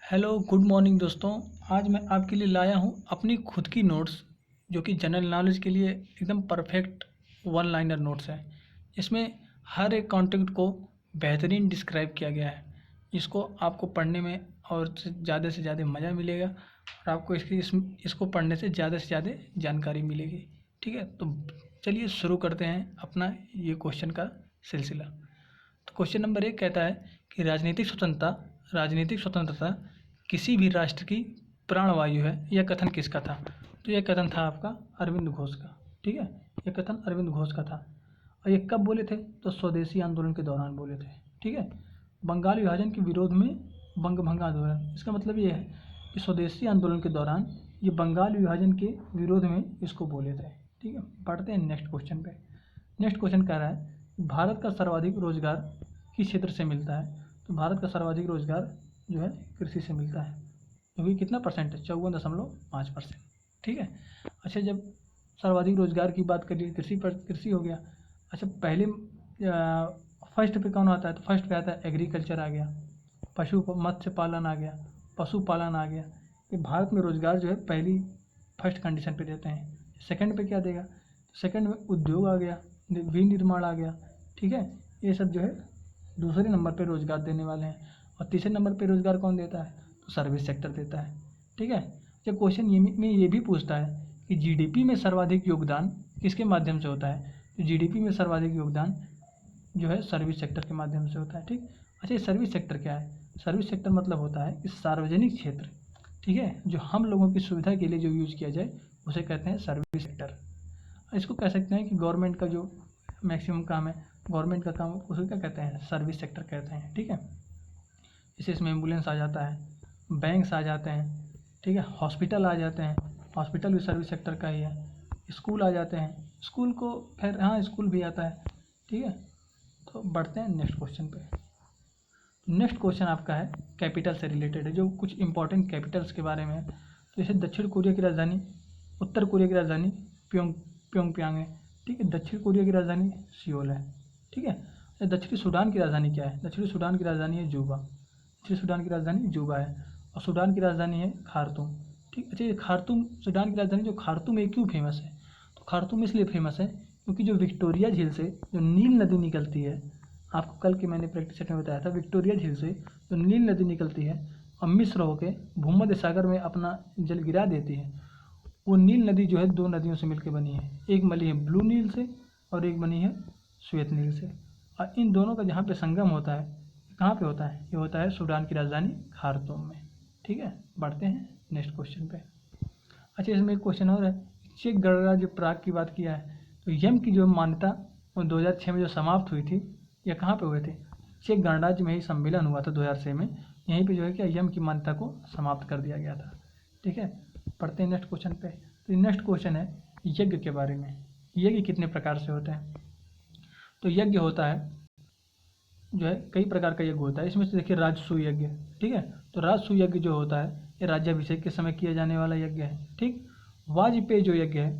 Hello good morning दोस्तों। आज मैं आपके लिए लाया हूँ अपनी खुद की नोट्स जो कि जनरल नॉलेज के लिए एकदम परफेक्ट वन लाइनर नोट्स हैं। इसमें हर एक कॉन्टेंट को बेहतरीन डिस्क्राइब किया गया है। इसको आपको पढ़ने में और से ज़्यादा मज़ा मिलेगा और आपको इसको पढ़ने से ज़्यादा जानकारी मिलेगी। ठीक है, तो चलिए शुरू करते हैं अपना ये क्वेश्चन का सिलसिला। तो क्वेश्चन नंबर 1 कहता है कि राजनीतिक स्वतंत्रता किसी भी राष्ट्र की प्राणवायु है। यह कथन किसका था? तो यह कथन था आपका अरविंद घोष का। ठीक है, यह कथन अरविंद घोष का था। और ये कब बोले थे? तो स्वदेशी आंदोलन के दौरान बोले थे। ठीक है, बंगाल विभाजन के विरोध में बंग भंग आंदोलन, इसका मतलब ये है कि स्वदेशी आंदोलन के दौरान ये बंगाल विभाजन के विरोध में इसको बोले थे। ठीक है, पढ़ते हैं नेक्स्ट क्वेश्चन पे। नेक्स्ट क्वेश्चन कह रहा है भारत का सर्वाधिक रोजगार किस क्षेत्र से मिलता है? तो भारत का सर्वाधिक रोजगार जो है कृषि से मिलता है, क्योंकि कितना परसेंट है? 54.5%। ठीक है, अच्छा, जब सर्वाधिक रोजगार की बात करिए कृषि हो गया। अच्छा, पहले फर्स्ट पे कौन आता है? तो फर्स्ट पे आता है एग्रीकल्चर आ गया, मत्स्य पालन आ गया, पशुपालन आ गया। ये भारत में रोजगार जो है पहली फर्स्ट कंडीशन पे देते हैं। सेकंड पे क्या देगा? सेकंड में उद्योग आ गया, विनिर्माण आ गया। ठीक है, ये सब जो है दूसरे नंबर पे रोजगार देने वाले हैं। और तीसरे नंबर पे रोजगार कौन देता है? तो सर्विस सेक्टर देता है। ठीक है, जब क्वेश्चन ये भी पूछता है कि जीडीपी में सर्वाधिक योगदान किसके माध्यम से होता है? तो जीडीपी में सर्वाधिक योगदान जो है सर्विस सेक्टर के माध्यम से होता है। ठीक, अच्छा, ये सर्विस सेक्टर क्या है? सर्विस सेक्टर मतलब होता है कि सार्वजनिक क्षेत्र, ठीक है, जो हम लोगों की सुविधा के लिए जो यूज किया जाए उसे कहते हैं सर्विस सेक्टर। इसको कह सकते हैं कि गवर्नमेंट का जो मैक्सिमम काम है, गवर्नमेंट का काम, उसे क्या कहते हैं? सर्विस सेक्टर कहते हैं। ठीक है, जैसे इसमें एम्बुलेंस आ जाता है, बैंक्स आ जाते हैं, ठीक है, हॉस्पिटल आ जाते हैं, हॉस्पिटल भी सर्विस सेक्टर का ही है। स्कूल आ जाते हैं, स्कूल को खैर हाँ स्कूल भी आता है। ठीक है, तो बढ़ते हैं नेक्स्ट क्वेश्चन पे। नेक्स्ट क्वेश्चन आपका है कैपिटल से रिलेटेड है, जो कुछ इंपॉर्टेंट कैपिटल्स के बारे में है। तो जैसे दक्षिण कोरिया की राजधानी, उत्तर कोरिया की राजधानी प्योंगयांग है। ठीक है, दक्षिण कोरिया की राजधानी सियोल है। ठीक है, दक्षिणी सूडान की राजधानी क्या है? दक्षिणी सूडान की राजधानी है जूबा। दक्षिणी सूडान की राजधानी जूबा है और सूडान की राजधानी है खार्तूम। ठीक, अच्छा, ये खार्तूम सूडान की राजधानी जो खार्तूम है क्यों फेमस है? तो खार्तूम इसलिए फेमस है क्योंकि जो विक्टोरिया झील से जो नील नदी निकलती है, आपको कल के मैंने प्रैक्टिस सेट में बताया था, विक्टोरिया झील से जो नील नदी निकलती है और मिश्र होकर भूमध्य सागर में अपना जल गिरा देती है, वो नील नदी जो है दो नदियों से मिलकर बनी है। एक बनी है ब्लू नील से और एक बनी है श्वेत नील से। और इन दोनों का जहाँ पे संगम होता है, कहाँ पे होता है? ये होता है सूडान की राजधानी खार्तूम में। ठीक है, बढ़ते हैं नेक्स्ट क्वेश्चन पे। अच्छा, इसमें एक क्वेश्चन और है, चेक गणराज्य प्राग की बात किया है, तो यम की जो मान्यता वो 2006 में जो समाप्त हुई थी, यह कहाँ पे हुए थे? चेक गणराज्य में ही सम्मेलन हुआ था 2006 में। यहीं पे जो है क्या यम की मान्यता को समाप्त कर दिया गया था। ठीक है, पढ़ते हैं नेक्स्ट क्वेश्चन पे। तो नेक्स्ट क्वेश्चन है यज्ञ के बारे में। यज्ञ कितने प्रकार से होते हैं? तो यज्ञ होता है जो है कई प्रकार का यज्ञ होता है। इसमें से देखिए राजसूय यज्ञ। ठीक है, तो राजसूय यज्ञ जो होता है ये राज्याभिषेक के समय किया जाने वाला यज्ञ है। ठीक, वाजपेयी जो यज्ञ है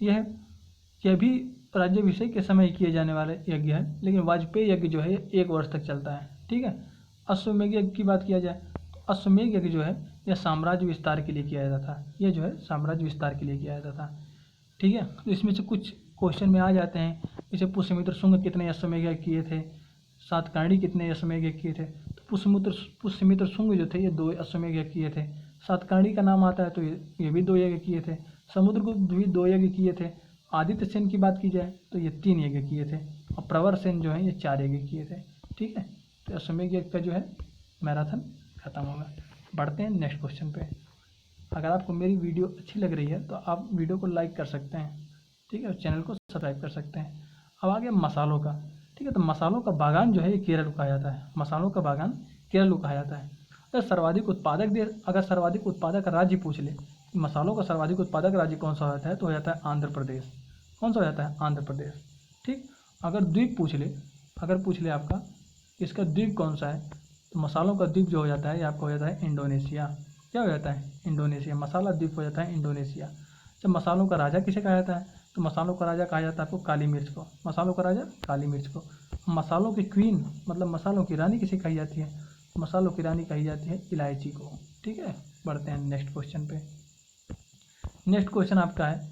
यह भी राज्याभिषेक के समय ही किए जाने वाला यज्ञ है, लेकिन वाजपेयी यज्ञ जो है ये 1 वर्ष तक चलता है। ठीक है, अश्वमेध यज्ञ की बात किया जाए तो अश्वमेध यज्ञ जो है यह साम्राज्य विस्तार के लिए किया जाता था। यह जो है साम्राज्य विस्तार के लिए किया जाता था। ठीक है, तो इसमें से कुछ क्वेश्चन में आ जाते हैं, जैसे पुष्यमित्र शुंग कितने अश्वमेध यज्ञ किए थे, सातकर्णी कितने अश्वमेध यज्ञ किए थे? तो पुष्यमित्र शुंग जो थे ये 2 अश्वमेध यज्ञ किए थे। सातकर्णी का नाम आता है तो ये भी 2 यज्ञ किए थे। समुद्रगुप्त भी 2 यज्ञ किए थे। आदित्य सेन की बात की जाए तो ये 3 यज्ञ किए थे और प्रवर सेन जो है ये 4 यज्ञ किए थे। ठीक है, तो अश्वमेध यज्ञ का जो है मैराथन खत्म होगा। बढ़ते हैं नेक्स्ट क्वेश्चन पे। अगर आपको मेरी वीडियो अच्छी लग रही है तो आप वीडियो को लाइक कर सकते हैं। ठीक है, और चैनल को सब्सक्राइब कर सकते हैं। अब आ गया मसालों का। ठीक है, तो मसालों का बागान जो है ये केरल को कहा जाता है। मसालों का बागान केरल को कहा जाता है। अगर सर्वाधिक उत्पादक राज्य पूछ ले, मसालों का सर्वाधिक उत्पादक राज्य कौन सा हो जाता है, तो हो जाता है आंध्र प्रदेश। कौन सा हो जाता है? आंध्र प्रदेश। ठीक, अगर द्वीप पूछ ले आपका इसका द्वीप कौन सा है, तो मसालों का द्वीप जो हो जाता है ये आपका हो जाता है इंडोनेशिया। क्या हो जाता है? इंडोनेशिया। मसाला द्वीप हो जाता है इंडोनेशिया। जब मसालों का राजा किसे कहा जाता है, तो मसालों का राजा कहा जाता है आपको काली मिर्च को। मसालों का राजा काली मिर्च को। मसालों की क्वीन मतलब मसालों की रानी किसे कही जाती है? मसालों की रानी कही जाती है इलायची को। ठीक है, बढ़ते हैं नेक्स्ट क्वेश्चन पे। नेक्स्ट क्वेश्चन आपका है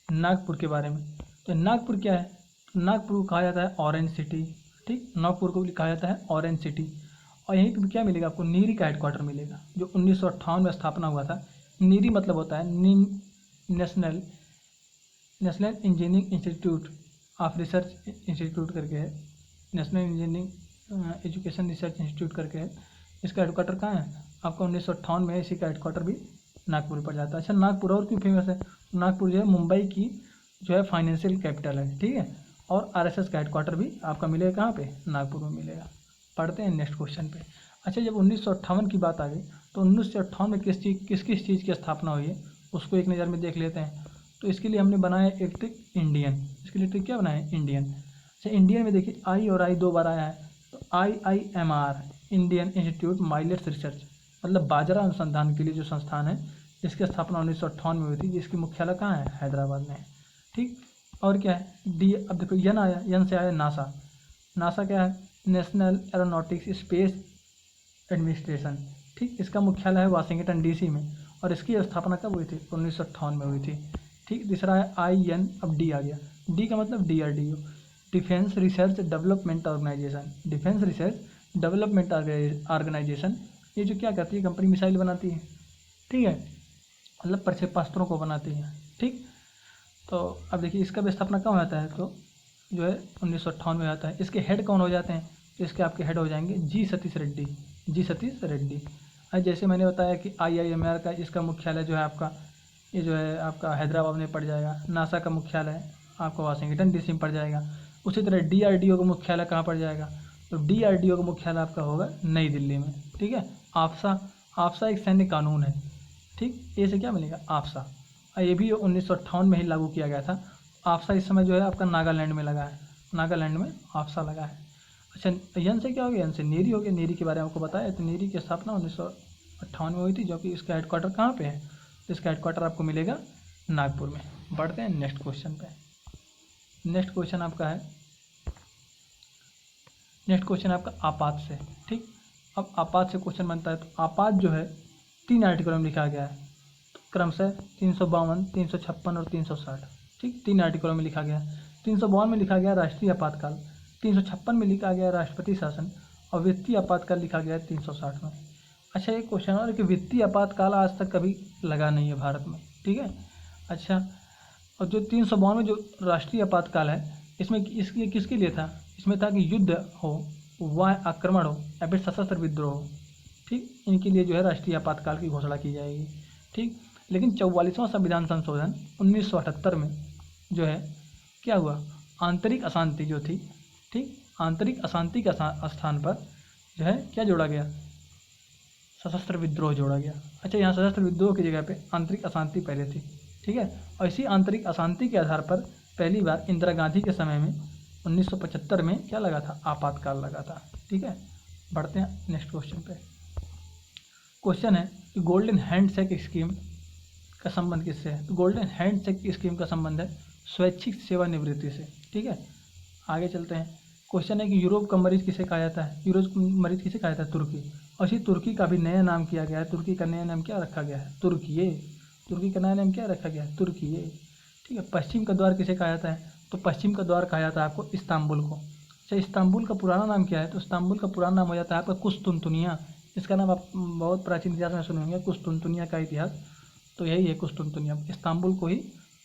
नागपुर के बारे में। तो नागपुर क्या है? तो नागपुर को कहा जाता है ऑरेंज सिटी। ठीक, नागपुर को भी कहा जाता है ऑरेंज सिटी। और यहीं पे क्या मिलेगा आपको? नीरी का हेडक्वार्टर मिलेगा, जो 1958 में स्थापना हुआ था। नीरी मतलब होता है national engineering institute of research institute करके है, national engineering education research institute करके है। इसका हेडक्वार्टर कहाँ है? आपका 1958 में इसी का हेडक्वार्टर भी नागपुर पड़ जाता है। अच्छा, नागपुर और क्यों फेमस है? नागपुर जो है मुंबई की जो है फाइनेंशियल कैपिटल है, ठीक है। और आरएसएस का हेडक्वार्टर भी आपका मिलेगा कहाँ पे? नागपुर में मिलेगा। पढ़ते हैं नेक्स्ट क्वेश्चन पे। अच्छा, जब 1958 की बात आ गई तो 1958 में किस किस चीज़ की स्थापना हुई है उसको एक नज़र में देख लेते हैं। तो इसके लिए हमने बनाया एक ट्रिक इंडियन। इसके लिए ट्रिक क्या बनाया है? इंडियन। अच्छा, इंडियन में देखिए आई और आई दो बार आया है, तो IIMR Indian institute millets research मतलब बाजरा अनुसंधान के लिए जो संस्थान है, इसकी स्थापना 1958 में हुई थी, जिसकी मुख्यालय कहाँ है? हैदराबाद में है। ठीक, और क्या है? डी। अब देखो यन आया, यन से आया नासा। नासा क्या है? National aeronautics space administration. ठीक, इसका मुख्यालय है वाशिंगटन DC में, और इसकी स्थापना कब हुई थी? 1958 में हुई थी। ठीक, तीसरा है IN। अब डी आ गया, डी का मतलब DRDO, defence research development organisation. Defence research development organisation, ये जो क्या करती है? कंपनी मिसाइल बनाती है, ठीक है, मतलब प्रक्षेपास्त्रों को बनाती है। ठीक, तो अब देखिए इसका भी स्थापना कब होता है? तो जो है 1958 में आता है। इसके हेड कौन हो जाते हैं? तो इसके आपके हेड हो जाएंगे जी सतीश रेड्डी। जी सतीश रेड्डी। आज जैसे मैंने बताया कि IIMR का इसका मुख्यालय जो है आपका, ये जो है आपका हैदराबाद में पड़ जाएगा। नासा का मुख्यालय आपका वाशिंगटन DC में पड़ जाएगा। उसी तरह DRDO का मुख्यालय कहाँ पड़ जाएगा? तो DRDO का मुख्यालय आपका होगा नई दिल्ली में। ठीक है। आफ्सा, आफ्सा एक सैन्य कानून है। ठीक, ए से क्या मिलेगा? आफ्सा। और ये भी 1958 में ही लागू किया गया था। आफ्सा इस समय जो है आपका नागालैंड में लगा है, नागालैंड में आफ्सा लगा है। अच्छा, यन से क्या हो गया? यन से नेरी हो गया। नेरी के बारे में आपको बताया, तो नेरी की स्थापना 1958 में हुई थी, जो कि इसका हेडक्वार्टर कहाँ पे है? तो इसका हेडक्वार्टर आपको मिलेगा नागपुर में। बढ़ते हैं नेक्स्ट क्वेश्चन पे। नेक्स्ट क्वेश्चन आपका है, नेक्स्ट क्वेश्चन आपका आपात से। ठीक, अब आपात से क्वेश्चन बनता है। तो आपात जो है 3 आर्टिकलों में लिखा गया है, क्रमशः 352, 356 और 360। ठीक, 3 आर्टिकलों में लिखा गया। 352 में लिखा गया राष्ट्रीय आपातकाल, 356 में लिखा गया राष्ट्रपति शासन, और वित्तीय आपातकाल लिखा गया 360 में। अच्छा, एक क्वेश्चन और है कि वित्तीय आपातकाल आज तक कभी लगा नहीं है भारत में। ठीक है। अच्छा, और जो 352 में जो राष्ट्रीय आपातकाल है, इसमें इसके किसके लिए था? इसमें था कि युद्ध हो, वाह आक्रमण हो, या फिर सशस्त्र विद्रोह हो। ठीक, इनके लिए जो है राष्ट्रीय आपातकाल की घोषणा की जाएगी। ठीक, लेकिन 44वां संविधान संशोधन 1978 में जो है क्या हुआ? आंतरिक अशांति जो थी, ठीक, आंतरिक अशांति के स्थान पर जो है क्या जोड़ा गया? सशस्त्र विद्रोह जोड़ा गया। अच्छा, यहाँ सशस्त्र विद्रोह की जगह पे आंतरिक अशांति पहले थी। ठीक है, और इसी आंतरिक अशांति के आधार पर पहली बार इंदिरा गांधी के समय में 1975 में क्या लगा था? आपातकाल लगा था। ठीक है, बढ़ते हैं नेक्स्ट क्वेश्चन पे। क्वेश्चन है कि गोल्डन हैंडशेक स्कीम का संबंध किससे है? तो गोल्डन हैंडशेक स्कीम का संबंध है स्वैच्छिक सेवानिवृत्ति से। ठीक है, आगे चलते हैं। क्वेश्चन है कि यूरोप का मरीज किसे कहा जाता है? यूरोप का मरीज किसे कहा जाता है? तुर्की। और इसी तुर्की का भी नया नाम किया गया है। तुर्की का नया नाम क्या रखा गया है? तुर्की। तुर्की का नया नाम क्या रखा गया है? तुर्की। ठीक है। पश्चिम का द्वार किसे कहा जाता है? तो पश्चिम का द्वार कहा जाता है आपको इस्तांबुल को। अच्छा, इस्तांबुल का पुराना नाम क्या है? तो इस्तांबुल का पुराना नाम हो जाता है आपका कुस्तुनतुनिया। इसका नाम आप बहुत प्राचीन इतिहास में सुने होंगे, कुस्तुनतुनिया का इतिहास। तो यही है कुस्तुनतुनिया, इस्तांबुल को ही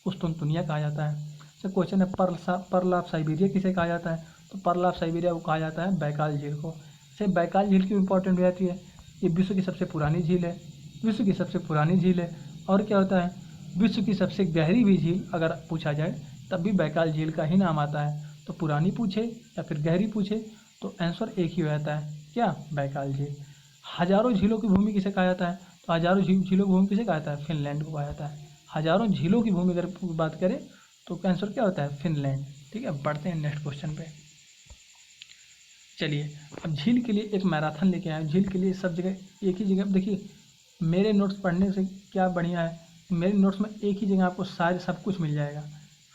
कुस्तुनतुनिया कहा जाता है। अच्छा, क्वेश्चन है पर्ल ऑफ साइबेरिया किसे कहा जाता है? तो पर्ल ऑफ साइबेरिया को कहा जाता है बैकाल झील को। से बैकाल झील क्यों इंपॉर्टेंट हो जाती है? ये विश्व की सबसे पुरानी झील है, विश्व की सबसे पुरानी झील है। और क्या होता है? विश्व की सबसे गहरी भी झील अगर पूछा जाए तब भी बैकाल झील का ही नाम आता है। तो पुरानी पूछे या फिर गहरी पूछे तो आंसर एक ही हो जाता है, क्या? बैकाल झील। हजारों झीलों की भूमि किसे कहा जाता है? तो हजारों झीलों की भूमि किसे कहा जाता है? फिनलैंड को कहा जाता है। हजारों झीलों की भूमि अगर बात करें तो आंसर क्या होता है? फिनलैंड। ठीक है, बढ़ते हैं नेक्स्ट क्वेश्चन पे। चलिए, अब झील के लिए एक मैराथन लेके आए। झील के लिए सब जगह एक ही जगह, देखिए मेरे नोट्स पढ़ने से क्या बढ़िया है, मेरे नोट्स में एक ही जगह आपको सारे सब कुछ मिल जाएगा।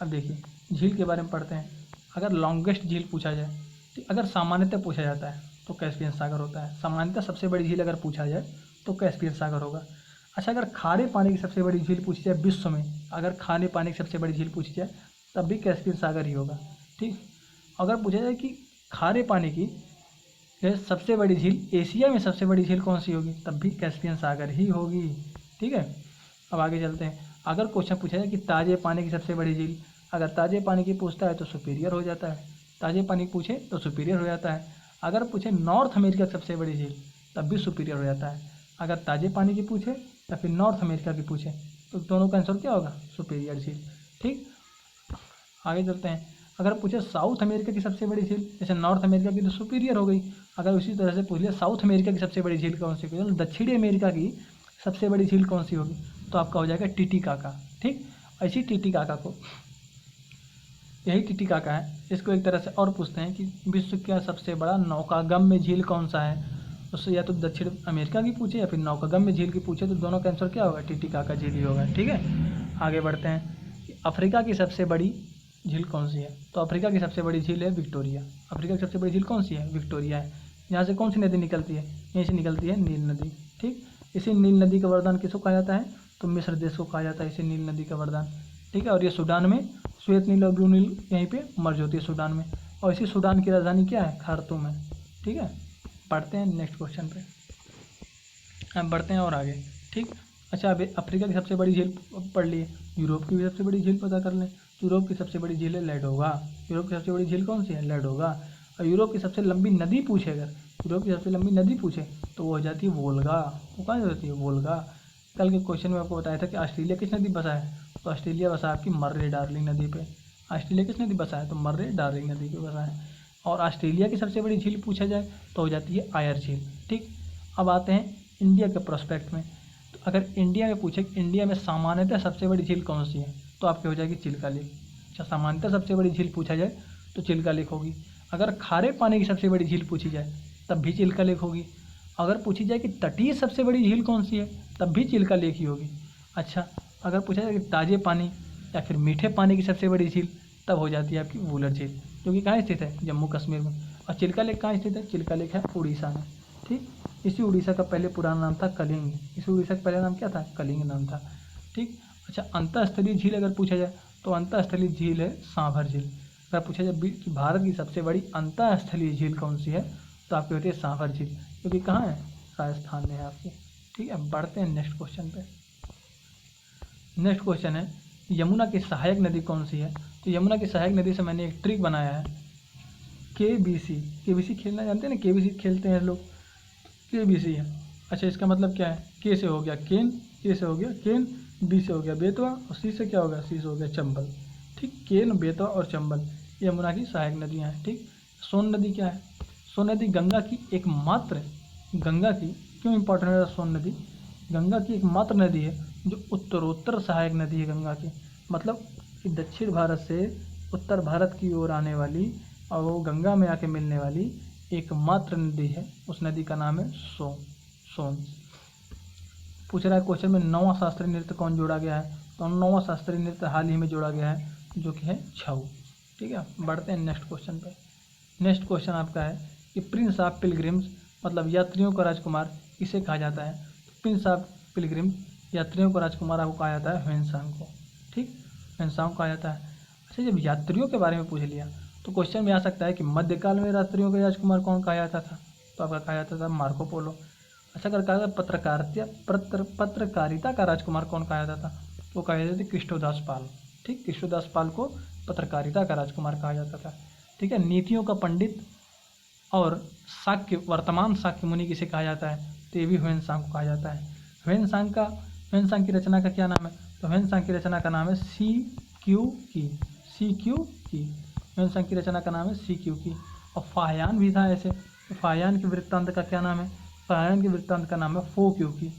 अब देखिए झील के बारे में पढ़ते हैं। अगर लॉन्गेस्ट झील पूछा जाए, तो अगर सामान्यतः पूछा जाता है तो कैस्पियन सागर होता है। सामान्यतः सबसे बड़ी झील अगर पूछा जाए तो कैस्पियन सागर होगा। अच्छा, अगर खारे पानी की सबसे बड़ी झील पूछी जाए विश्व में, अगर खारे पानी की सबसे बड़ी झील पूछी जाए तब भी कैस्पियन सागर ही होगा। ठीक, अगर पूछा जाए कि खारे पानी की सबसे बड़ी झील, एशिया में सबसे बड़ी झील कौन सी होगी, तब भी कैस्पियन सागर ही होगी। ठीक है, अब आगे चलते हैं। अगर क्वेश्चन पूछा जाए कि ताजे पानी की सबसे बड़ी झील, अगर ताजे पानी की पूछता है तो सुपीरियर हो जाता है, ताजे पानी पूछे तो सुपीरियर हो जाता है। अगर पूछे नॉर्थ अमेरिका की सबसे बड़ी झील, तब भी सुपीरियर हो जाता है। अगर ताजे पानी की पूछे या फिर नॉर्थ अमेरिका की पूछे तो दोनों का आंसर क्या होगा, सुपीरियर झील। ठीक, आगे चलते हैं। अगर पूछे साउथ अमेरिका की सबसे बड़ी झील, जैसे नॉर्थ अमेरिका की तो सुपीरियर हो गई, अगर उसी तरह से पूछ लिया साउथ अमेरिका की सबसे बड़ी झील कौन सी होगी, दक्षिणी अमेरिका की सबसे बड़ी झील कौन सी होगी, तो आपका हो जाएगा टिटिकाका। ठीक, ऐसी टिटिकाका को, यही टिटिकाका है, इसको एक तरह से और पूछते हैं कि विश्व का सबसे बड़ा नौकागम्य झील कौन सा है, उससे या तो दक्षिण अमेरिका की पूछे या फिर नौकागम्य झील की पूछे, तो दोनों का आंसर क्या होगा, टिटिकाका झील ही होगा। ठीक है, आगे बढ़ते हैं। अफ्रीका की सबसे बड़ी झील कौन सी है, तो अफ्रीका की सबसे बड़ी झील है विक्टोरिया। अफ्रीका की सबसे बड़ी झील कौन सी है, विक्टोरिया है। यहाँ से कौन सी नदी निकलती है, यहीं से निकलती है नील नदी। ठीक, इसी नील नदी का वरदान किसको कहा जाता है, तो मिस्र देश को कहा जाता है इसी नील नदी का वरदान। ठीक है, और ये सूडान में श्वेत नील और ब्लू नील यहीं पे मर्ज होती है सूडान में, और इसी सूडान की राजधानी क्या है, खार्तूम है। ठीक है, पढ़ते हैं नेक्स्ट क्वेश्चन पे, अब बढ़ते हैं और आगे। ठीक, अच्छा, अभी अफ्रीका की सबसे बड़ी झील पढ़ लिए, यूरोप की भी सबसे बड़ी झील पता कर लें। यूरोप की सबसे बड़ी झील है लैडोगा। यूरोप की सबसे बड़ी झील कौन सी है, लैडोगा। और यूरोप की सबसे लंबी नदी पूछे, अगर यूरोप की सबसे लंबी नदी पूछे तो वो हो जाती है वोल्गा। वो कहाँ से होती है, वोल्गा। कल के क्वेश्चन में आपको बताया था कि ऑस्ट्रेलिया किस नदी बसा है, तो ऑस्ट्रेलिया बसा आपकी मर्रे डार्लिंग नदी पे। ऑस्ट्रेलिया किस नदी बसा है, तो मर्रे डार्लिंग नदी पे बसा है। और ऑस्ट्रेलिया की सबसे बड़ी झील पूछा जाए तो हो जाती है आयर झील। ठीक, अब आते हैं इंडिया के प्रोस्पेक्ट में। तो अगर इंडिया में पूछे कि इंडिया में सामान्यतः सबसे बड़ी झील कौन सी है, तो आपकी हो जाएगी चिल्का लेक। अच्छा, सामान्यतः सबसे बड़ी झील पूछा जाए तो चिल्का लेक होगी। अगर खारे पानी की सबसे बड़ी झील पूछी जाए तब भी चिल्का लेक होगी। अगर पूछी जाए कि तटीय सबसे बड़ी झील कौन सी है, तब भी चिल्का लेक ही होगी। अच्छा, अगर पूछा जाए कि ताजे पानी या फिर मीठे पानी की सबसे बड़ी झील, तब हो जाती है आपकी वूलर झील, जो कि कहाँ स्थित है, जम्मू कश्मीर में। और चिल्का लेक कहाँ स्थित है, चिल्का लेक है उड़ीसा में। ठीक, इसी उड़ीसा का पहले पुराना नाम था कलिंग। इसी उड़ीसा का पहला नाम क्या था, कलिंग नाम था। ठीक, अच्छा, अंतःस्थलीय झील अगर पूछा जाए तो अंतःस्थलीय झील है सांभर झील। अगर पूछा जाए कि भारत की सबसे बड़ी अंतःस्थलीय झील कौन सी है, तो आपकी होती है सांभर झील, जो कि कहाँ है, राजस्थान में है आपकी। ठीक है, बढ़ते हैं नेक्स्ट क्वेश्चन पे। नेक्स्ट क्वेश्चन है यमुना की सहायक नदी कौन सी है। तो यमुना की सहायक नदी से मैंने एक ट्रिक बनाया है, KBC। KBC खेलना जानते हैं ना, KBC खेलते हैं लोग, KBC है। अच्छा, इसका मतलब क्या है, के से हो गया केन, के से हो गया केन, बी से हो गया बेतवा, और सी से क्या होगा, सी से हो गया चंबल। ठीक, केन, बेतवा और चंबल ये यमुना की सहायक नदियाँ हैं। ठीक, सोन नदी क्या है, सोन नदी गंगा की एकमात्र, गंगा की क्यों इंपॉर्टेंट है सोन नदी, गंगा की एकमात्र नदी है जो उत्तरोत्तर सहायक नदी है गंगा की। मतलब कि दक्षिण भारत से उत्तर भारत की ओर आने वाली और वो गंगा में आके मिलने वाली एकमात्र नदी है, उस नदी का नाम है सोन। पूछ रहा है क्वेश्चन में 9वां शास्त्रीय नृत्य कौन जोड़ा गया है, तो 9वां शास्त्रीय नृत्य हाल ही में जोड़ा गया है, जो कि है छऊ। ठीक है, बढ़ते हैं नेक्स्ट क्वेश्चन पे। नेक्स्ट क्वेश्चन आपका है कि प्रिंस ऑफ पिलग्रिम्स, मतलब यात्रियों का राजकुमार किसे कहा जाता है। प्रिंस ऑफ पिलग्रिम्स, यात्रियों का राजकुमार आपको कहा जाता है ह्वेनसांग को। ठीक, ह्वेनसांग को कहा जाता है। अच्छा, जब यात्रियों के बारे में पूछ लिया तो क्वेश्चन में आ सकता है कि मध्यकाल में यात्रियों के राजकुमार कौन कहा जाता था, तो आपका कहा जाता था मार्को पोलो। अच्छा, अगर कहा पत्रकारिता का राजकुमार कौन कहा जाता था, तो कहा जाता था कृष्णदास पाल। ठीक, कृष्णदास पाल को पत्रकारिता का राजकुमार कहा जाता था। ठीक है, नीतियों का पंडित और शाक्य, वर्तमान शाक्य मुनि किसे कहा जाता है, तो ये भी ह्वेनसांग को कहा जाता है। ह्वेनसांग की रचना का क्या नाम है, तो ह्वेनसांग की रचना का नाम है सी क्यू की। ह्वेनसांग की रचना का नाम है सी क्यू की। और फाहयान भी था ऐसे, तो फाहयान के वृत्तांत का क्या नाम है, फाहयान के वृत्तांत का नाम है फो क्यू की।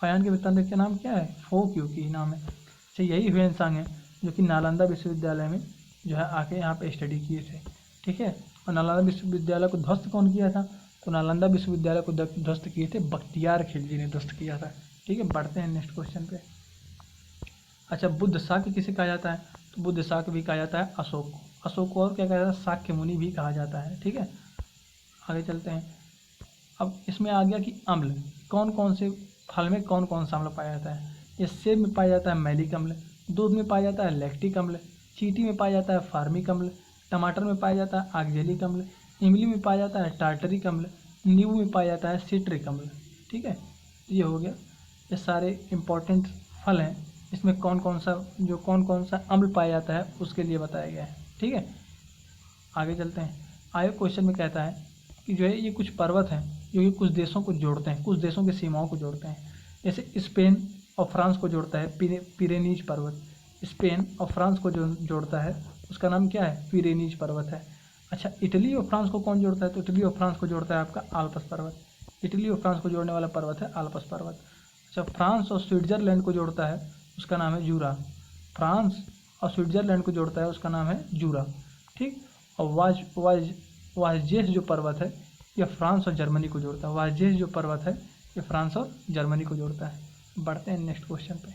फाहयान के वृत्तांत का नाम क्या है, फो क्यू की नाम है। अच्छा, यही ह्वेनसांग है जो कि नालंदा विश्वविद्यालय में जो है आके यहाँ पे स्टडी किए थे। ठीक है, और नालंदा विश्वविद्यालय को ध्वस्त कौन किया था, तो नालंदा विश्वविद्यालय को ध्वस्त किए थे बख्तियार खिलजी ने ध्वस्त किया था। ठीक है, बढ़ते हैं नेक्स्ट क्वेश्चन पे। अच्छा, बुद्ध शाक्य किसे कहा जाता है, तो बुद्ध शाक्य भी कहा जाता है अशोक को। अशोक को और क्या कहा जाता है, शाक्य मुनि भी कहा जाता है। ठीक है, आगे चलते हैं। अब इसमें आ गया कि अम्ल कौन कौन से फल में कौन कौन सा अम्ल पाया जाता है? ये सेब में पाया जाता है मैलिक अम्ल, दूध में पाया जाता है लैक्टिक अम्ल, चींटी में पाया जाता है फार्मिक अम्ल, टमाटर में पाया जाता है ऑक्जेलिक अम्ल, इमली में पाया जाता है टार्टरिक अम्ल, नींबू में पाया जाता है सिट्रिक अम्ल। ठीक है, ये हो गया, ये सारे इम्पोर्टेंट फल हैं, इसमें कौन कौन सा अम्ल पाया जाता है उसके लिए बताया गया है। ठीक है, आगे चलते हैं। आगे क्वेश्चन में कहता है कि जो है ये कुछ पर्वत हैं जो कि कुछ देशों को जोड़ते हैं, कुछ देशों की सीमाओं को जोड़ते हैं। जैसे स्पेन और फ्रांस को जोड़ता है पिरेनीज पर्वत, स्पेन और फ्रांस को जो जोड़ता है उसका नाम क्या है? पिरेनीज पर्वत है। अच्छा, इटली और फ्रांस को कौन जोड़ता है? तो इटली और फ्रांस को जोड़ता है आपका आल्प्स पर्वत, इटली और फ्रांस को जोड़ने वाला पर्वत है आल्प्स पर्वत। अच्छा, फ्रांस और स्विट्जरलैंड को जोड़ता है उसका नाम है जूरा, फ्रांस और स्विट्जरलैंड को जोड़ता है उसका नाम है जूरा। ठीक, और वाजजेस जो पर्वत है ये फ्रांस और जर्मनी को जोड़ता है, वाजजेस जो पर्वत है ये फ्रांस और जर्मनी को जोड़ता है। बढ़ते हैं नेक्स्ट क्वेश्चन पे।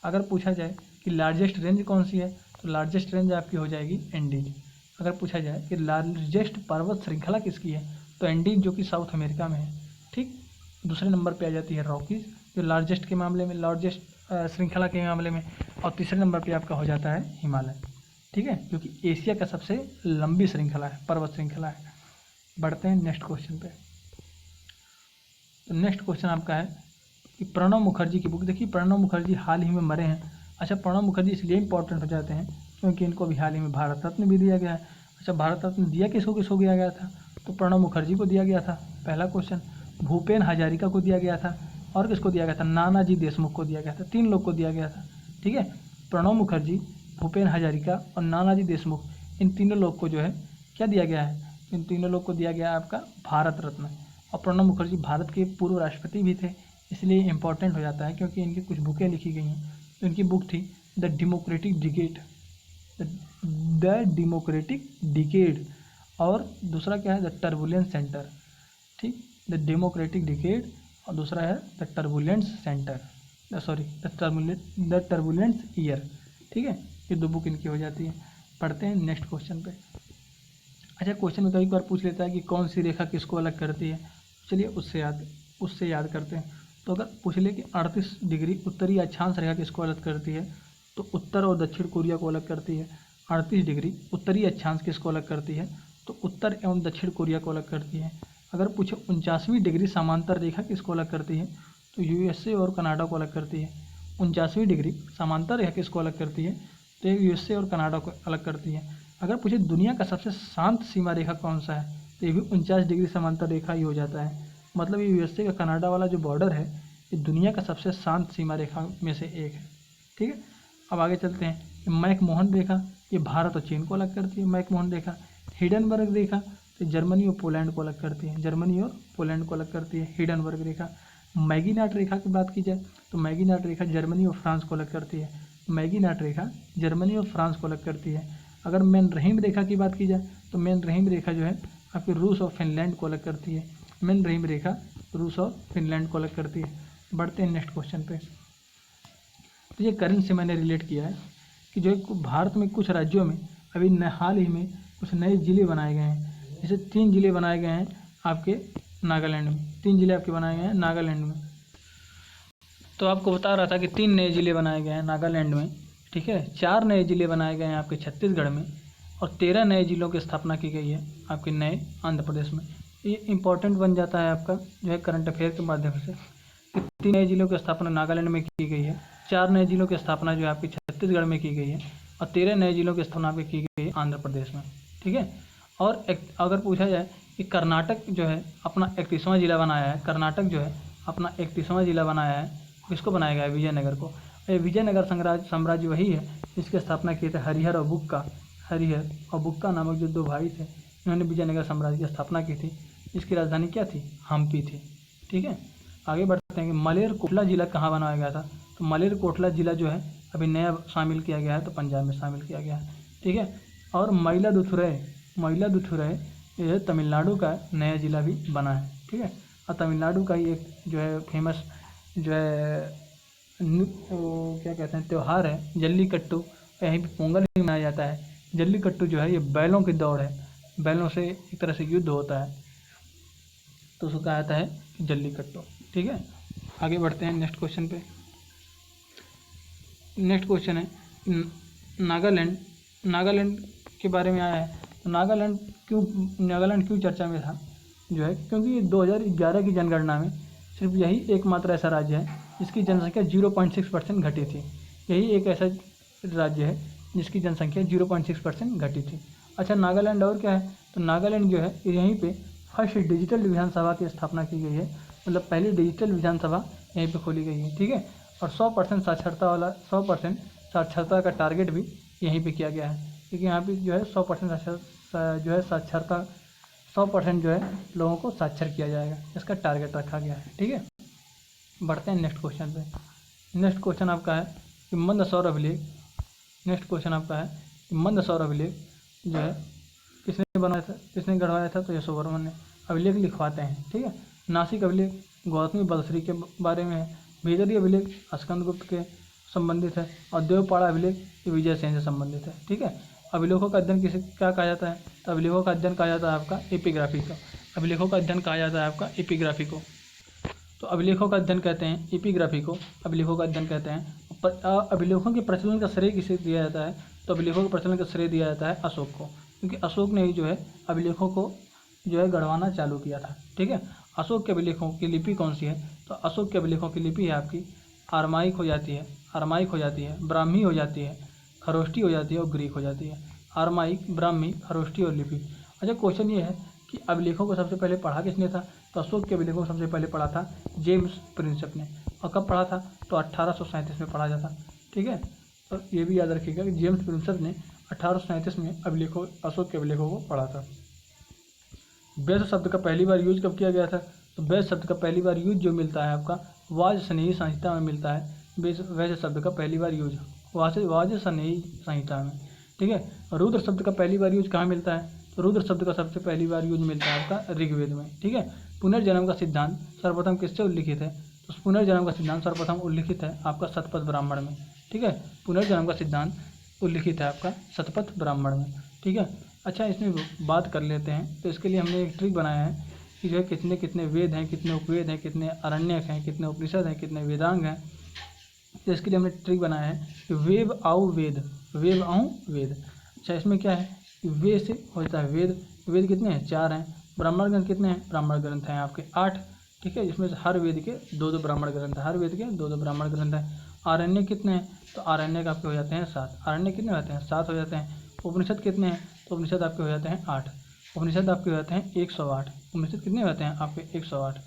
अगर पूछा जाए कि लार्जेस्ट रेंज कौन सी है, तो लार्जेस्ट रेंज आपकी हो जाएगी एंडीज। अगर पूछा जाए कि लार्जेस्ट पर्वत श्रृंखला किसकी है, तो एंडीज जो कि साउथ अमेरिका में है। ठीक, दूसरे नंबर पे आ जाती है रॉकीज जो लार्जेस्ट के मामले में, लार्जेस्ट श्रृंखला के मामले में, और तीसरे नंबर पे आपका हो जाता है हिमालय। ठीक है, जो कि एशिया का सबसे लंबी श्रृंखला है, पर्वत श्रृंखला है। बढ़ते हैं नेक्स्ट क्वेश्चन पे। तो नेक्स्ट क्वेश्चन आपका है कि प्रणब मुखर्जी की बुक, देखिए प्रणब मुखर्जी हाल ही में मरे हैं। अच्छा, प्रणब मुखर्जी इसलिए इंपॉर्टेंट हो जाते हैं क्योंकि इनको भी हाल ही में भारत रत्न भी दिया गया है। अच्छा, भारत रत्न दिया किसको दिया गया था? तो प्रणब मुखर्जी को दिया गया था, पहला क्वेश्चन। भूपेन हजारिका को दिया गया था, और किसको दिया गया था? नानाजी देशमुख को दिया गया था, 3 लोग को दिया गया था। ठीक है, प्रणब मुखर्जी, भूपेन हजारिका और नानाजी देशमुख, इन तीनों लोग को जो है क्या दिया गया है? इन तीनों लोग को दिया गया है आपका भारत रत्न। और प्रणब मुखर्जी भारत के पूर्व राष्ट्रपति भी थे, इसलिए इम्पोर्टेंट हो जाता है क्योंकि इनकी कुछ बुकें लिखी गई हैं। तो इनकी बुक थी द डेमोक्रेटिक डिकेड, और दूसरा क्या है? The turbulence centre. ठीक, द डेमोक्रेटिक डिकेड, और दूसरा है the turbulence centre, the turbulence year. ठीक है, ये 2 बुक इनकी हो जाती है। पढ़ते हैं नेक्स्ट क्वेश्चन पे। अच्छा, क्वेश्चन में कई बार पूछ लेता है कि कौन सी रेखा किसको अलग करती है। चलिए उससे याद करते हैं। तो अगर पूछ ले कि 38 डिग्री उत्तरी अक्षांश रेखा किसको अलग करती है, तो उत्तर और दक्षिण कोरिया को अलग करती है। 38 डिग्री उत्तरी अक्षांश किसको अलग करती है, तो उत्तर एवं दक्षिण कोरिया को अलग करती है। अगर पूछे 49वीं डिग्री समांतर रेखा किसको अलग करती है, तो यूएसए और कनाडा को अलग करती है। 49वीं डिग्री समांतर रेखा किसको अलग करती है, तो यूएसए और कनाडा को अलग करती है। अगर पूछे दुनिया का सबसे शांत सीमा रेखा कौन सा है, तो ये भी 49 डिग्री समांतर रेखा ही हो जाता है। मतलब ये यूएसए का कनाडा वाला जो बॉर्डर है ये दुनिया का सबसे शांत सीमा रेखा में से एक है। ठीक है, अब आगे चलते हैं। मैकमोहन रेखा ये भारत और चीन को अलग करती है, मैकमोहन रेखा। हिडनबर्ग रेखा तो जर्मनी और पोलैंड को अलग करती है, जर्मनी और पोलैंड को अलग करती है हिडनबर्ग रेखा। मैगीनाट रेखा की बात की जाए तो मैगीनाट रेखा जर्मनी और फ्रांस को अलग करती है, मैगीनाट रेखा जर्मनी और फ्रांस को अलग करती है। अगर मैन-रहीम रेखा की बात की जाए तो मैन-रहीम रेखा जो है आपकी रूस और फिनलैंड को अलग करती है, मैन-रहीम रेखा रूस और फिनलैंड को अलग करती है। बढ़ते हैं नेक्स्ट क्वेश्चन पे। तो ये करंट से मैंने रिलेट किया है कि जो भारत में कुछ राज्यों में अभी हाल ही में कुछ नए ज़िले बनाए गए हैं। जैसे 3 ज़िले बनाए गए हैं आपके नागालैंड में, 3 ज़िले आपके बनाए गए हैं नागालैंड में। तो आपको बता रहा था कि 3 नए ज़िले बनाए गए हैं नागालैंड में। ठीक है, 4 नए ज़िले बनाए गए हैं आपके छत्तीसगढ़ में, और 13 नए ज़िलों की स्थापना की गई है आपके नए आंध्र प्रदेश में। ये इंपॉर्टेंट बन जाता है आपका जो है करंट अफेयर के माध्यम से। 3 नए ज़िलों की स्थापना नागालैंड में की गई है, 4 नए ज़िलों की स्थापना जो है आपकी छत्तीसगढ़ में की गई है, और 13 नए ज़िलों की स्थापना भी की गई है आंध्र प्रदेश में। ठीक है, और अगर पूछा जाए कि कर्नाटक जो है अपना 31वां ज़िला बनाया है, कर्नाटक जो है अपना 31वां ज़िला बनाया है, किसको बनाया गया है? विजयनगर को। ये विजयनगर साम्राज्य वही है जिसकी स्थापना किए थे हरिहर और बुक्का नामक जो 2 भाई थे, इन्होंने विजयनगर साम्राज्य की स्थापना की थी। इसकी राजधानी क्या थी? हम्पी थी। ठीक है, आगे बढ़ते हैं कि मलेरकोटला ज़िला कहाँ बनाया गया था। तो मलेरकोटला ज़िला जो है अभी नया शामिल किया गया है, तो पंजाब में शामिल किया गया है। ठीक है, और मयिलादुथुरई ये तमिलनाडु का नया ज़िला भी बना है। ठीक है, और तमिलनाडु का ही एक जो है फेमस जो है क्या कहते हैं त्यौहार है जल्लीकट्टू, यहीं पे पोंगल भी मनाया जाता है। जल्लीकट्टू जो है ये बैलों की दौड़ है, बैलों से एक तरह से युद्ध होता है, तो उसको कहा जाता है जल्लीकट्टू। ठीक है, आगे बढ़ते हैं नेक्स्ट क्वेश्चन पे। नेक्स्ट क्वेश्चन है नागालैंड। नागालैंड के बारे में आया है। तो नागालैंड क्यों चर्चा में था जो है, क्योंकि 2011 की जनगणना में सिर्फ यही एकमात्र ऐसा राज्य है जिसकी जनसंख्या 0.6% घटी थी। यही एक ऐसा राज्य है जिसकी जनसंख्या 0.6% घटी थी। अच्छा, नागालैंड और क्या है, तो नागालैंड जो है यहीं पे फर्स्ट डिजिटल विधानसभा की स्थापना की गई है, मतलब पहली डिजिटल विधानसभा यहीं पे खोली गई है, ठीक है। और 100% साक्षरता का टारगेट भी यहीं पे किया गया है, क्योंकि यहाँ पे जो है 100% जो है साक्षरता 100% जो है लोगों को साक्षर किया जाएगा, इसका टारगेट रखा गया है, ठीक है। बढ़ते हैं नेक्स्ट क्वेश्चन पे। नेक्स्ट क्वेश्चन आपका है कि मंदसौर अभिलेख। नेक्स्ट क्वेश्चन आपका है कि मंदसौर अभिलेख जो है किसने बनाया था, किसने गढ़वाया था, तो यशोवर्मन ने। अभिलेख लिखवाते हैं, ठीक है। नासिक अभिलेख गौतमी बलश्री के बारे में है। भीतरी अभिलेख स्कंदगुप्त के संबंधित है। और देवपाड़ा अभिलेख ये विजय सेन से संबंधित है, ठीक है। अभिलेखों का अध्ययन किसे क्या कहा जाता है, तो अभिलेखों का अध्ययन कहा जाता है आपका एपिग्राफी को। अभिलेखों का अध्ययन कहा जाता है आपका एपिग्राफी को। तो अभिलेखों का अध्ययन कहते हैं एपिग्राफी को, अभिलेखों का अध्ययन कहते हैं। अभिलेखों के प्रचलन का श्रेय किसे दिया जाता है, तो अभिलेखों के प्रचलन का श्रेय दिया जाता है अशोक को, क्योंकि अशोक ने ही जो है अभिलेखों को जो है गढ़वाना चालू किया था, ठीक है। अशोक के अभिलेखों की लिपि कौन सी है, तो अशोक के अभिलेखों की लिपि है आपकी आरमाइक हो जाती है, ब्राह्मी हो जाती है, खरोष्टी हो जाती है और ग्रीक हो जाती है। आरमाइक, ब्राह्मी, खरोष्टी और लिपि। अच्छा, क्वेश्चन ये है कि अभिलेखों को सबसे पहले पढ़ा किसने था, तो अशोक के अभिलेखों को सबसे पहले पढ़ा था जेम्स प्रिंसेप ने। और कब पढ़ा था, तो 1837 में पढ़ा जाता, ठीक है। तो ये भी याद रखिएगा कि जेम्स प्रिंसेप ने 1837 में अशोक के अभिलेखों को पढ़ा था। वैश्य शब्द का पहली बार यूज कब किया गया था, तो वैश्य शब्द का पहली बार यूज जो मिलता है आपका वाजस्नेयी संहिता में मिलता है। वैश्य शब्द का पहली बार यूज वाजस्नेयी संहिता में, ठीक है। रुद्र शब्द का पहली बार यूज कहाँ मिलता है, तो रुद्र शब्द का सबसे पहली बार यूज मिलता है आपका ऋग्वेद में, ठीक है। पुनर्जन्म का सिद्धांत सर्वप्रथम किससे उल्लिखित है, तो पुनर्जन्म का सिद्धांत सर्वप्रथम उल्लिखित है आपका शतपथ ब्राह्मण में, ठीक है। पुनर्जन्म का सिद्धांत उल्लिखित है आपका शतपथ ब्राह्मण में, ठीक है। अच्छा, इसमें बात कर लेते हैं। तो इसके लिए हमने एक ट्रिक बनाया है कि जो है कितने कितने वेद हैं, कितने उपवेद हैं, कितने अरण्यक हैं, कितने उपनिषद हैं, कितने वेदांग हैं। तो इसके लिए हमने ट्रिक बनाया है कि वेव आउ वेद, वेव आउ वेद। अच्छा, इसमें क्या है कि वे से होता है वेद। वेद कितने हैं, 4 हैं। ब्राह्मण ग्रंथ कितने हैं, ब्राह्मण ग्रंथ हैं आपके 8, ठीक है। जिसमें से हर वेद के 2-2 ब्राह्मण ग्रंथ है, हर वेद के 2-2 ब्राह्मण ग्रंथ हैं। आरण्य कितने हैं, तो आरण्य आपके हो जाते हैं 7। आरण्य कितने होते हैं, 7 हो जाते हैं। उपनिषद कितने हैं, तो उपनिषद आपके हो जाते हैं 8। उपनिषद आपके हो जाते हैं 108। उपनिषद कितने होते हैं आपके 108।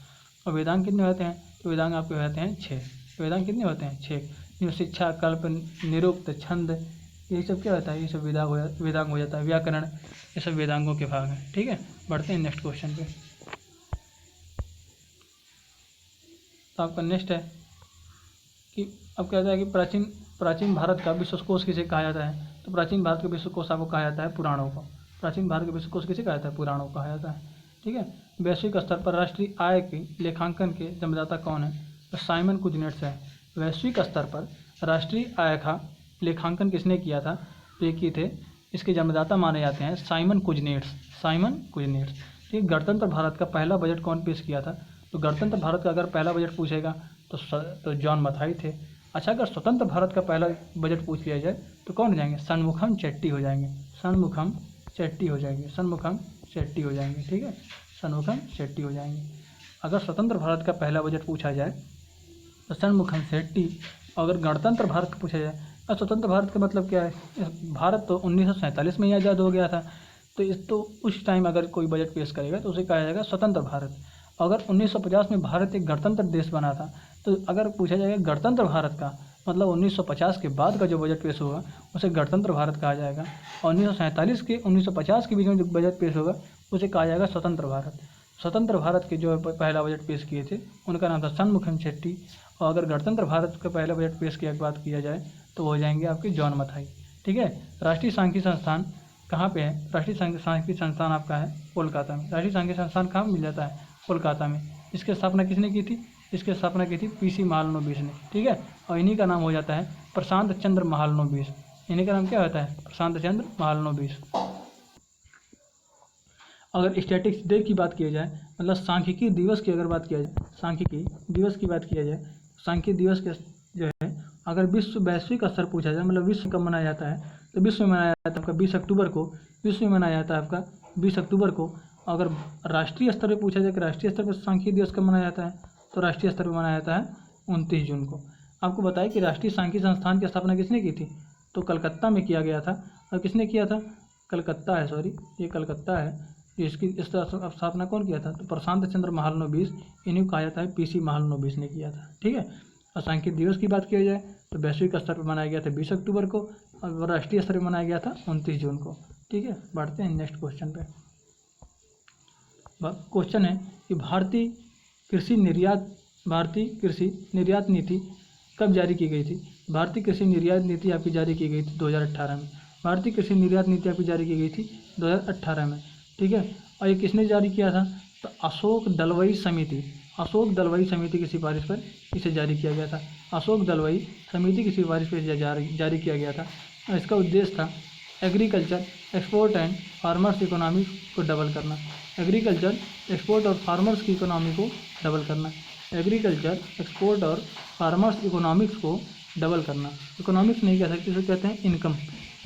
और वेदांग कितने होते हैं, तो वेदांग आपके हो जाते हैं 6। वेदांग कितने होते हैं 6। जिसमें शिक्षा, कल्प, निरुक्त, छंद, ये सब क्या होता है, ये सब वेदांग हो जाता है। व्याकरण, ये सब वेदांगों के भाग हैं, ठीक है। बढ़ते हैं नेक्स्ट क्वेश्चन पे। तो आपका नेक्स्ट है कि अब कहता है कि प्राचीन भारत का विश्वकोश किसे कहा जाता है, तो प्राचीन भारत का विश्वकोश आपको कहा जाता है पुराणों को। प्राचीन भारत का विश्वकोश किसे कहा जाता है, पुराणों को कहा जाता है, ठीक है। वैश्विक स्तर पर राष्ट्रीय आय के लेखांकन के जन्मदाता कौन है, तो साइमन कुजनेट्स है। वैश्विक स्तर पर राष्ट्रीय आय का लेखांकन किसने किया था, तो ये किए थे, इसके जन्मदाता माने जाते हैं साइमन कुजनेट्स। ठीक। गणतंत्र भारत का पहला बजट कौन पेश किया था, तो गणतंत्र भारत का अगर पहला बजट पूछेगा तो जॉन मथाई थे। अच्छा, अगर स्वतंत्र भारत का पहला बजट पूछ लिया जाए तो कौन हो जाएंगे, षणमुखम चेट्टी हो जाएंगे। षणमुखम चेट्टी हो जाएंगे, ठीक है। षणमुखम चेट्टी हो जाएंगे। अगर स्वतंत्र भारत का पहला बजट पूछा जाए तो षणमुखम शेट्टी। अगर गणतंत्र भारत का पूछा जाए, और स्वतंत्र भारत का मतलब क्या है, भारत तो 1947 में ही आज़ाद हो गया था, तो उस टाइम अगर कोई बजट पेश करेगा तो उसे कहा जाएगा स्वतंत्र भारत। अगर 1950 में भारत एक गणतंत्र देश बना था, तो अगर पूछा जाएगा गणतंत्र भारत का मतलब 1950 के बाद का जो बजट पेश होगा उसे गणतंत्र भारत कहा जाएगा। और 1947 के 1950 के बीच में जो बजट पेश होगा उसे कहा जाएगा स्वतंत्र भारत। स्वतंत्र भारत के जो पहला बजट पेश किए थे उनका नाम था षणमुखम शेट्टी। और अगर गणतंत्र भारत का पहला बजट पेश किया बात किया जाए तो हो जाएंगे आपके जॉन मथाई, ठीक है। राष्ट्रीय सांख्यिकी संस्थान कहाँ पे है, राष्ट्रीय सांख्यिकी संस्थान आपका है कोलकाता में। राष्ट्रीय सांख्यिकी संस्थान कहाँ मिल जाता है, कोलकाता में। इसकी स्थापना किसने की थी, इसकी स्थापना की थी पीसी महालनोबिस ने, ठीक है। और इन्हीं का नाम हो जाता है प्रशांत चंद्र महालनोबिस। इन्हीं का नाम क्या होता है, प्रशांत चंद्र महालनोबिस। अगर स्टैटिक्स डे की बात किया जाए, मतलब सांख्यिकी दिवस की अगर बात किया जाए, सांख्यिकी दिवस की बात किया जाए, सांख्यिकी दिवस के जो है अगर वैश्विक स्तर पूछा जाए, मतलब विश्व कब मनाया जाता है, तो विश्व में मनाया जाता है आपका 20 अक्टूबर को, विश्व में मनाया जाता है आपका 20 अक्टूबर को। अगर राष्ट्रीय स्तर पर पूछा जाए कि राष्ट्रीय स्तर पर सांख्यिकी दिवस कब मनाया जाता है, तो राष्ट्रीय स्तर पर मनाया जाता है 29 जून को। आपको बताया कि राष्ट्रीय सांख्यिकी संस्थान की स्थापना किसने की थी, तो कलकत्ता में किया गया था। और किसने किया था, कलकत्ता है, सॉरी ये कलकत्ता है, इसकी स्थापना कौन किया था, तो प्रशांत चंद्र महालनोबिस, इन्हीं को कहा जाता है पीसी महालनोबिस ने किया था। ठीक है। और सांख्यिकी दिवस की बात किया जाए तो वैश्विक स्तर पर मनाया गया था 20 अक्टूबर को, और राष्ट्रीय स्तर पर मनाया गया था 29 जून को। ठीक है। बढ़ते हैं नेक्स्ट क्वेश्चन पे। क्वेश्चन है कि भारतीय कृषि निर्यात नीति कब जारी की गई थी। भारतीय कृषि निर्यात नीति आपकी जारी की गई थी 2018 में। भारतीय कृषि निर्यात नीति आपकी जारी की गई थी 2018 में। ठीक है। और ये किसने जारी किया था, तो अशोक दलवई समिति की सिफारिश पर इसे जारी किया गया था। अशोक दलवई समिति की सिफारिश पर जारी किया गया था। और इसका उद्देश्य था agriculture export and farmers economy को डबल करना। एग्रीकल्चर एक्सपोर्ट और फार्मर्स की इकोनॉमी को डबल करना। एग्रीकल्चर एक्सपोर्ट और फार्मर्स इकोनॉमिक्स को डबल करना। इकोनॉमिक्स नहीं कह सकते, इसे कहते हैं इनकम।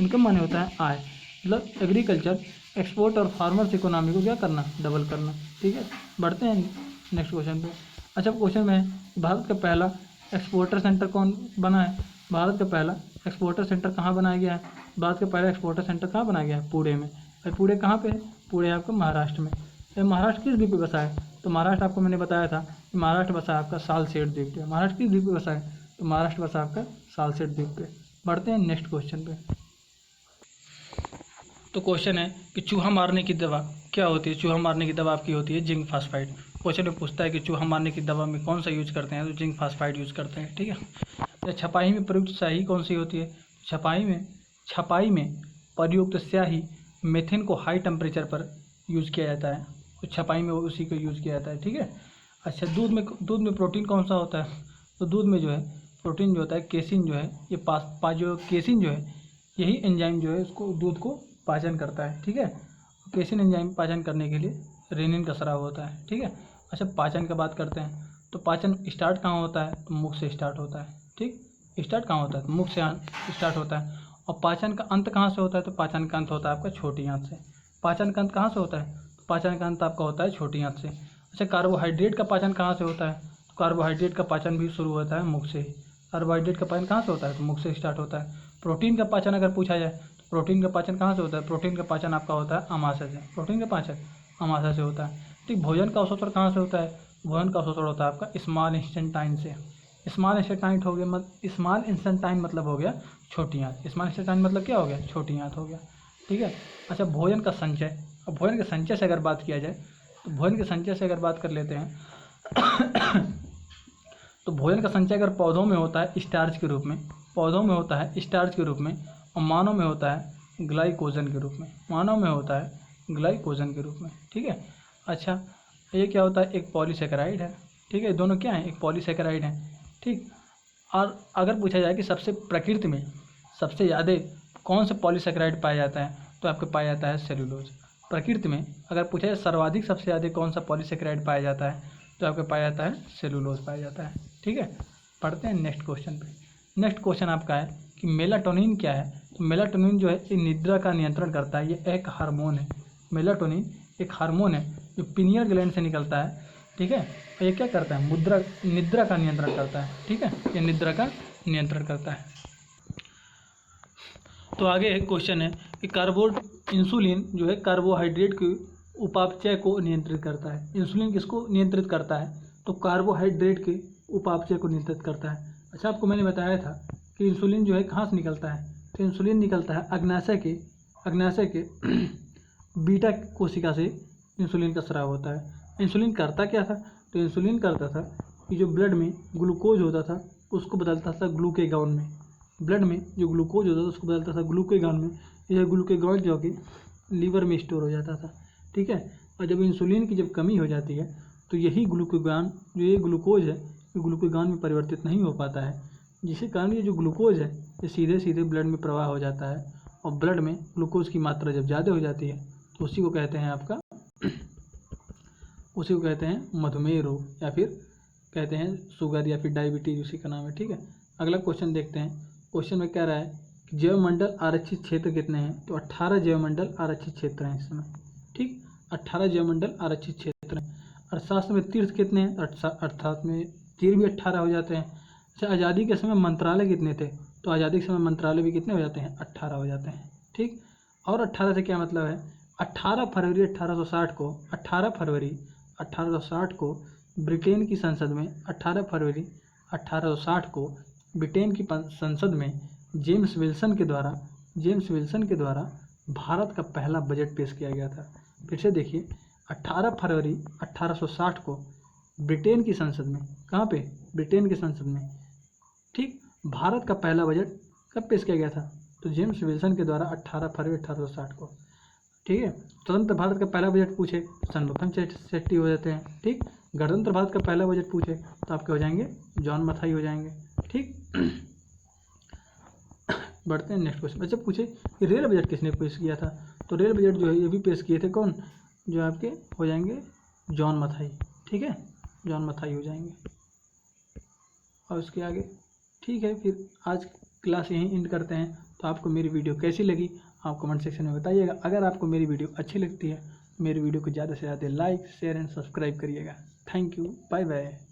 इनकम माने होता है आय, मतलब एग्रीकल्चर एक्सपोर्ट और फार्मर्स इकोनॉमी को क्या करना, डबल करना। ठीक है। बढ़ते हैं नेक्स्ट क्वेश्चन पे। अच्छा, क्वेश्चन में है भारत का पहला एक्सपोर्टर सेंटर कौन बना है। भारत का पहला एक्सपोर्टर सेंटर कहाँ बनाया गया है। भारत का पहला एक्सपोर्टर सेंटर कहाँ बनाया गया है, पुणे में। और पुणे कहाँ पे है, पुणे आपका महाराष्ट्र में। ये महाराष्ट्र किस द्वीप पे बसा है, तो महाराष्ट्र आपको मैंने बताया था कि महाराष्ट्र बसा है आपका सालसेट द्वीप पे। महाराष्ट्र किस द्वीप पे बसा है, तो महाराष्ट्र बसा आपका सालसेट द्वीप पे। बढ़ते हैं नेक्स्ट क्वेश्चन पे। तो क्वेश्चन है कि चूहा मारने की दवा क्या होती है। चूहा मारने की दवा आपकी होती है जिंक फास्फाइड। क्वेश्चन में पूछता है कि चूहा मारने की दवा में कौन सा यूज करते हैं, तो जिंक फास्फाइड यूज करते हैं। ठीक है। तो छपाई में प्रयुक्त स्याही कौन सी होती है। छपाई में प्रयुक्त स्याही मेथिन को हाई टेम्परेचर पर यूज़ किया जाता है, तो छपाई में उसी को यूज़ किया जाता है। ठीक है। अच्छा, दूध में प्रोटीन कौन सा होता है, तो दूध में जो है प्रोटीन जो होता है केसिन जो है, ये जो केसिन जो है यही एंजाइम जो है उसको दूध को पाचन करता है। ठीक है। केसिन एंजाइम पाचन करने के लिए रेनिन का स्राव होता है। ठीक है। अच्छा, पाचन की बात करते हैं तो पाचन स्टार्ट कहाँ होता है, तो मुख से स्टार्ट होता है। ठीक, स्टार्ट कहाँ होता है, तो मुख से स्टार्ट होता है। और पाचन का अंत कहाँ से होता है, तो पाचन का अंत होता है आपका छोटी आंत से। पाचन का अंत कहाँ से होता है, तो पाचन का अंत आपका होता है छोटी आंत से। अच्छा, कार्बोहाइड्रेट का पाचन कहाँ से होता है, तो कार्बोहाइड्रेट का पाचन भी शुरू होता है मुख से ही। कार्बोहाइड्रेट का पाचन कहाँ से होता है, तो मुख से स्टार्ट होता है। प्रोटीन का पाचन अगर पूछा जाए तो प्रोटीन का पाचन कहाँ से होता है, प्रोटीन का पाचन आपका होता है अमाशय से। प्रोटीन का पाचन अमाशय से होता है। ठीक, भोजन का अवशोषण कहाँ से होता है, भोजन का अवशोषण होता है आपका स्मॉल इंस्टेंटाइन से। स्मॉल इंस्टेंटाइन हो गया, स्मॉल इंस्टेंटाइन मतलब हो गया छोटी आंत। स्मॉल इंस्टेंटाइन मतलब क्या हो गया, छोटी आंत हो गया। ठीक है। अच्छा, भोजन का संचय। अब भोजन के संचय से अगर बात किया जाए तो भोजन के संचय से अगर बात कर लेते हैं तो भोजन का संचय अगर पौधों में होता है स्टार्च के रूप में, पौधों में होता है स्टार्च के रूप में, और मानव में होता है ग्लाइकोजन के रूप में। मानव में होता है ग्लाइकोजन के रूप में। ठीक है। अच्छा, ये क्या होता है, एक पॉलीसेकेराइड है। ठीक है, दोनों क्या हैं, एक पॉलीसेकेराइड हैं। ठीक, और अगर पूछा जाए कि सबसे प्रकृति में सबसे ज़्यादा कौन सा पॉलीसेकेराइड पाया जाता है, तो आपको पाया जाता है सेलुलोज। प्रकृति में अगर पूछा जाए सर्वाधिक सबसे ज़्यादा कौन सा पॉलीसेकेराइड पाया जाता है, तो आपको पाया जाता है सेलुलोज पाया जाता है। ठीक है। पढ़ते हैं नेक्स्ट क्वेश्चन पे। नेक्स्ट क्वेश्चन आपका है कि मेलाटोनिन क्या है। तो मेलाटोनिन जो है ये निद्रा का नियंत्रण करता है, ये एक हार्मोन है। मेलाटोनिन एक हार्मोन है जो पीनियल ग्लैंड से निकलता है। ठीक है। और ये क्या करता है, निद्रा का नियंत्रण करता है। ठीक है, ये निद्रा का नियंत्रण करता है। तो आगे एक क्वेश्चन है कि इंसुलिन जो है कार्बोहाइड्रेट के उपापचय को नियंत्रित करता है। इंसुलिन किसको नियंत्रित करता है, तो कार्बोहाइड्रेट के उपापचय को नियंत्रित करता है। अच्छा, आपको मैंने बताया था कि इंसुलिन जो है कहाँ से निकलता है, तो इंसुलिन निकलता है अग्नाशय के बीटा कोशिका से इंसुलिन का स्राव होता है। इंसुलिन करता क्या था, तो इंसुलिन करता था कि जो ब्लड में ग्लूकोज होता था उसको बदलता था ग्लूकेगॉन में। ब्लड में जो ग्लूकोज होता था उसको बदलता था ग्लूकेगॉन में। यह ग्लूकेगॉन जो कि लीवर में स्टोर हो जाता था। ठीक है। और जब इंसुलिन की जब कमी हो जाती है तो यही ग्लूकेगॉन जो ये ग्लूकोज है ये ग्लूकेगॉन में परिवर्तित नहीं हो पाता है, जिसके कारण ये जो ग्लूकोज है ये सीधे सीधे ब्लड में प्रवाह हो जाता है। और ब्लड में ग्लूकोज की मात्रा जब ज़्यादा हो जाती है तो उसी को कहते हैं आपका उसी को कहते हैं मधुमेह रोग या फिर कहते हैं शुगर या फिर डायबिटीज, उसी का नाम है। ठीक है, अगला क्वेश्चन देखते हैं। क्वेश्चन में कह रहा है कि जैवमंडल आरक्षित क्षेत्र कितने हैं? तो 18 जैवमंडल आरक्षित क्षेत्र हैं इसमें। ठीक, 18 जैवमंडल आरक्षित क्षेत्र हैं। अर्थशास्त्र में तीर्थ कितने हैं? अर्थात में तीर्थ भी 18 हो जाते हैं। अच्छा, आज़ादी के समय मंत्रालय कितने थे? तो आज़ादी के समय मंत्रालय भी कितने हो जाते हैं? 18 हो जाते हैं। ठीक, और 18 से क्या मतलब है? 18 फरवरी 1860 को 18 फरवरी 1860 को ब्रिटेन की संसद में 18 फरवरी 1860 को ब्रिटेन की संसद में जेम्स विल्सन के द्वारा भारत का पहला बजट पेश किया गया था। फिर से देखिए, 18 फरवरी 1860 को ब्रिटेन की संसद में, कहाँ पे? ब्रिटेन की संसद में, ठीक, भारत का पहला बजट कब पेश किया गया था? तो जेम्स विल्सन के द्वारा 18 फरवरी 1860 को। ठीक है, स्वतंत्र भारत का पहला बजट पूछे षणमुखम शेट्टी हो जाते हैं। ठीक, गणतंत्र भारत का पहला बजट पूछे तो आपके हो जाएंगे जॉन मथाई हो जाएंगे। ठीक, बढ़ते हैं नेक्स्ट क्वेश्चन। अच्छा, पूछे कि रेल बजट किसने पेश किया था? तो रेल बजट जो है ये भी पेश किए थे कौन? जो आपके हो जाएंगे जॉन मथाई। ठीक है, जॉन मथाई हो जाएंगे। और उसके आगे ठीक है, फिर आज क्लास यहीं एंड करते हैं। तो आपको मेरी वीडियो कैसी लगी आप कमेंट सेक्शन में बताइएगा। अगर आपको मेरी वीडियो अच्छी लगती है मेरी वीडियो को ज़्यादा से ज़्यादा लाइक, शेयर एंड सब्सक्राइब करिएगा। Thank you, bye bye.